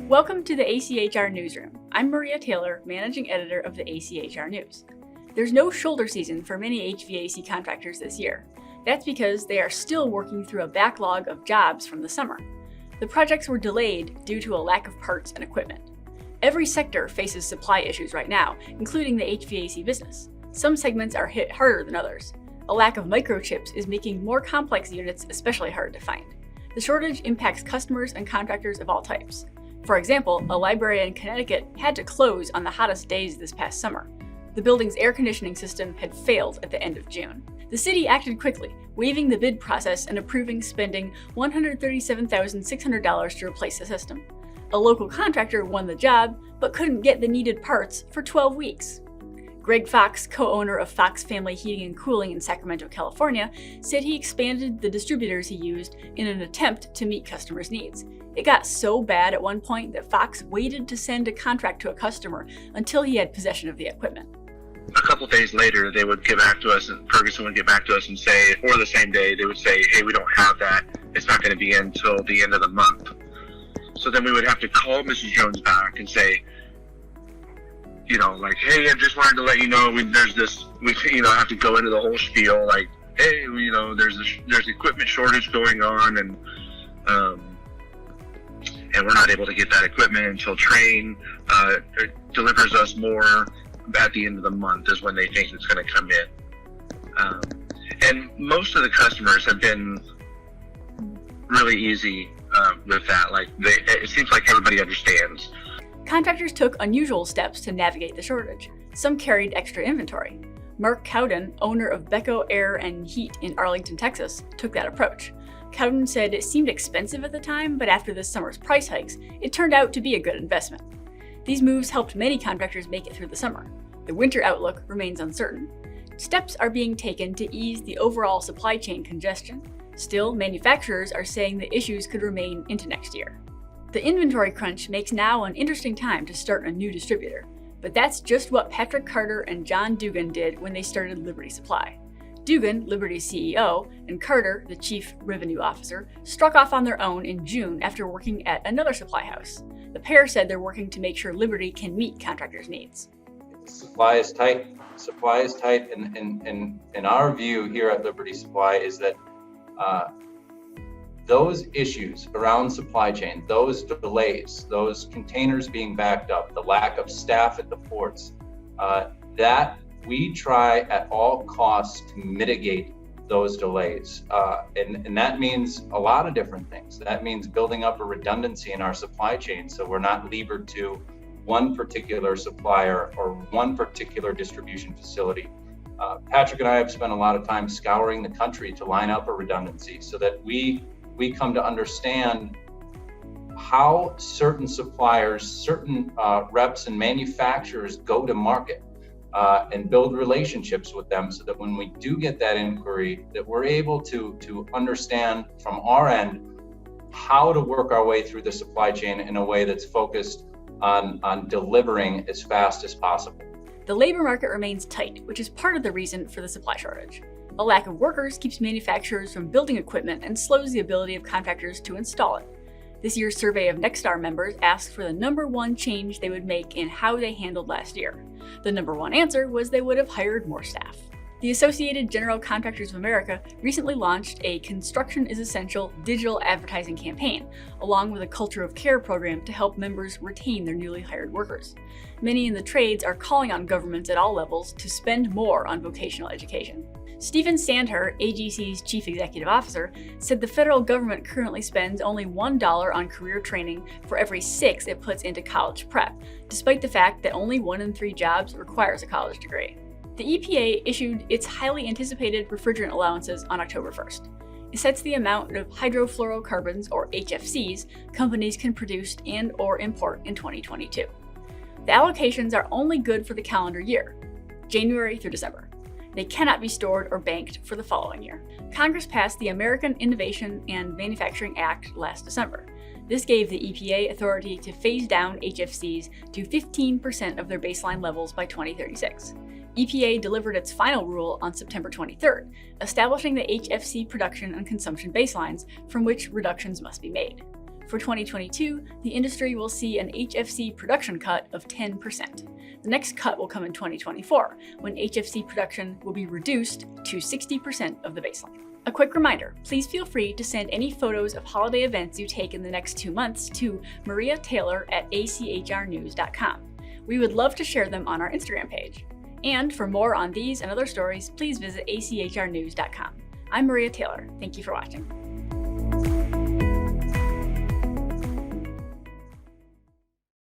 Welcome to the ACHR Newsroom. I'm Maria Taylor, Managing Editor of the ACHR News. There's no shoulder season for many HVAC contractors this year. That's because they are still working through a backlog of jobs from the summer. The projects were delayed due to a lack of parts and equipment. Every sector faces supply issues right now, including the HVAC business. Some segments are hit harder than others. A lack of microchips is making more complex units especially hard to find. The shortage impacts customers and contractors of all types. For example, a library in Connecticut had to close on the hottest days this past summer. The building's air conditioning system had failed at the end of June. The city acted quickly, waiving the bid process and approving spending $137,600 to replace the system. A local contractor won the job, but couldn't get the needed parts for 12 weeks. Greg Fox, co-owner of Fox Family Heating and Cooling in Sacramento, California, said he expanded the distributors he used in an attempt to meet customers' needs. It got so bad at one point that Fox waited to send a contract to a customer until he had possession of the equipment. A couple days later, they would get back to us, and Ferguson would get back to us and say, or the same day, they would say, hey, we don't have that. It's not going to be until the end of the month. So then we would have to call Mrs. Jones back and say, like, hey, I just wanted to let you know there's this, have to go into the whole spiel, like, hey, there's equipment shortage going on, and we're not able to get that equipment until Train delivers us more at the end of the month is when they think it's going to come in. And most of the customers have been really easy with that. It seems like everybody understands. Contractors took unusual steps to navigate the shortage. Some carried extra inventory. Mark Cowden, owner of Becco Air and Heat in Arlington, Texas, took that approach. Cowden said it seemed expensive at the time, but after this summer's price hikes, it turned out to be a good investment. These moves helped many contractors make it through the summer. The winter outlook remains uncertain. Steps are being taken to ease the overall supply chain congestion. Still, manufacturers are saying the issues could remain into next year. The inventory crunch makes now an interesting time to start a new distributor, but that's just what Patrick Carter and John Dugan did when they started Liberty Supply. Dugan, Liberty's CEO, and Carter, the Chief Revenue Officer, struck off on their own in June after working at another supply house. The pair said they're working to make sure Liberty can meet contractors' needs. Supply is tight, and our view here at Liberty Supply is that those issues around supply chain, those delays, those containers being backed up, the lack of staff at the ports, that we try at all costs to mitigate those delays. And that means a lot of different things. That means building up a redundancy in our supply chain so we're not levered to one particular supplier or one particular distribution facility. Patrick and I have spent a lot of time scouring the country to line up a redundancy so that we come to understand how certain suppliers, certain reps and manufacturers go to market. And build relationships with them so that when we do get that inquiry, that we're able to understand from our end how to work our way through the supply chain in a way that's focused on delivering as fast as possible. The labor market remains tight, which is part of the reason for the supply shortage. A lack of workers keeps manufacturers from building equipment and slows the ability of contractors to install it. This year's survey of Nexstar members asked for the number one change they would make in how they handled last year. The number one answer was they would have hired more staff. The Associated General Contractors of America recently launched a Construction is Essential digital advertising campaign, along with a Culture of Care program to help members retain their newly hired workers. Many in the trades are calling on governments at all levels to spend more on vocational education. Stephen Sandher, AGC's chief executive officer, said the federal government currently spends only $1 on career training for every 6 it puts into college prep, despite the fact that only 1 in 3 jobs requires a college degree. The EPA issued its highly anticipated refrigerant allowances on October 1st. It sets the amount of hydrofluorocarbons, or HFCs, companies can produce and/or import in 2022. The allocations are only good for the calendar year, January through December. They cannot be stored or banked for the following year. Congress passed the American Innovation and Manufacturing Act last December. This gave the EPA authority to phase down HFCs to 15% of their baseline levels by 2036. EPA delivered its final rule on September 23rd, establishing the HFC production and consumption baselines from which reductions must be made. For 2022, the industry will see an HFC production cut of 10%. The next cut will come in 2024, when HFC production will be reduced to 60% of the baseline. A quick reminder, please feel free to send any photos of holiday events you take in the next 2 months to mariataylor@achrnews.com. We would love to share them on our Instagram page. And for more on these and other stories, please visit achrnews.com. I'm Maria Taylor. Thank you for watching.